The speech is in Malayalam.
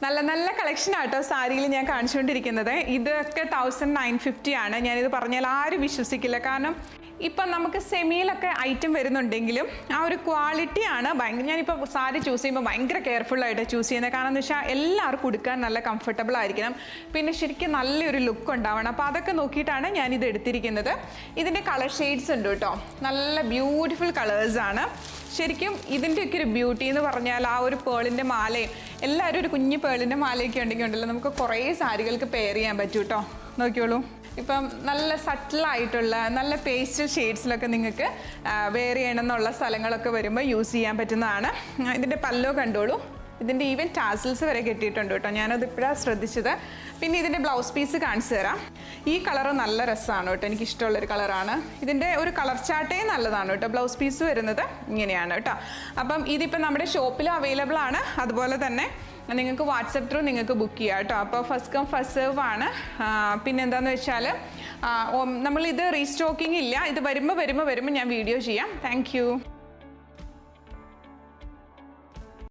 നല്ല നല്ല കളക്ഷൻ ആട്ടോ സാരിയിൽ ഞാൻ കാണിച്ചുകൊണ്ടിരിക്കുന്നത്. ഇതൊക്കെ 1950 ആണ്. ഞാനിത് പറഞ്ഞാൽ ആരും വിശ്വസിക്കില്ല. കാരണം ഇപ്പം നമുക്ക് സെമിയിലൊക്കെ ഐറ്റം വരുന്നുണ്ടെങ്കിലും ആ ഒരു ക്വാളിറ്റിയാണ് ഭയങ്കര. ഞാനിപ്പോൾ സാരി ചൂസ് ചെയ്യുമ്പോൾ ഭയങ്കര കെയർഫുള്ളായിട്ട് ചൂസ് ചെയ്യുന്നത്. കാരണം എന്ന് വെച്ചാൽ എല്ലാവർക്കും ഉടുക്കാൻ നല്ല കംഫർട്ടബിൾ ആയിരിക്കണം, പിന്നെ ശരിക്കും നല്ലൊരു ലുക്ക് ഉണ്ടാവണം. അപ്പോൾ അതൊക്കെ നോക്കിയിട്ടാണ് ഞാനിത് എടുത്തിരിക്കുന്നത്. ഇതിൻ്റെ കളർ ഷെയ്ഡ്സ് ഉണ്ട് കേട്ടോ, നല്ല ബ്യൂട്ടിഫുൾ കളേഴ്സാണ്. ശരിക്കും ഇതിൻ്റെയൊക്കെ ഒരു ബ്യൂട്ടി എന്ന് പറഞ്ഞാൽ ആ ഒരു പേളിൻ്റെ മാലയും, എല്ലാവരും ഒരു കുഞ്ഞു പേളിൻ്റെ മാലയൊക്കെ ഉണ്ടെങ്കിൽ ഉണ്ടല്ലോ നമുക്ക് കുറേ സാരികൾക്ക് പെയർ ചെയ്യാൻ പറ്റും കേട്ടോ. നോക്കിയോളൂ, ഇപ്പം നല്ല സട്ടിലായിട്ടുള്ള നല്ല പേസ്റ്റൽ ഷെയ്ഡ്സിലൊക്കെ നിങ്ങൾക്ക് വെയർ ചെയ്യണം എന്നുള്ള സ്ഥലങ്ങളൊക്കെ വരുമ്പോൾ യൂസ് ചെയ്യാൻ പറ്റുന്നതാണ്. ഇതിൻ്റെ പല്ലോ കണ്ടോളൂ, ഇതിൻ്റെ ഈവൻ ടാസിൽസ് വരെ കെട്ടിയിട്ടുണ്ട് കേട്ടോ. ഞാനത് ഇപ്പോഴാണ് ശ്രദ്ധിച്ചത്. പിന്നെ ഇതിൻ്റെ ബ്ലൗസ് പീസ് കാണിച്ചു തരാം. ഈ കളറ് നല്ല രസമാണ് കേട്ടോ, എനിക്കിഷ്ടമുള്ളൊരു കളറാണ്. ഇതിൻ്റെ ഒരു കളർ ചാർട്ടേ നല്ലതാണ് കേട്ടോ. ബ്ലൗസ് പീസ് വരുന്നത് ഇങ്ങനെയാണ് കേട്ടോ. അപ്പം ഇതിപ്പോൾ നമ്മുടെ ഷോപ്പിലും അവൈലബിൾ ആണ്. അതുപോലെ തന്നെ നിങ്ങൾക്ക് വാട്സപ്പ് ത്രൂ നിങ്ങൾക്ക് ബുക്ക് ചെയ്യാം കേട്ടോ. അപ്പോൾ ഫസ്റ്റ് കം ഫസ്റ്റ് സെർവ് ആണ്. പിന്നെ എന്താണെന്ന് വെച്ചാൽ നമ്മളിത് റീസ്റ്റോക്കിംഗ് ഇല്ല. ഇത് വരുമ്പോൾ ഞാൻ വീഡിയോ ചെയ്യാം. താങ്ക്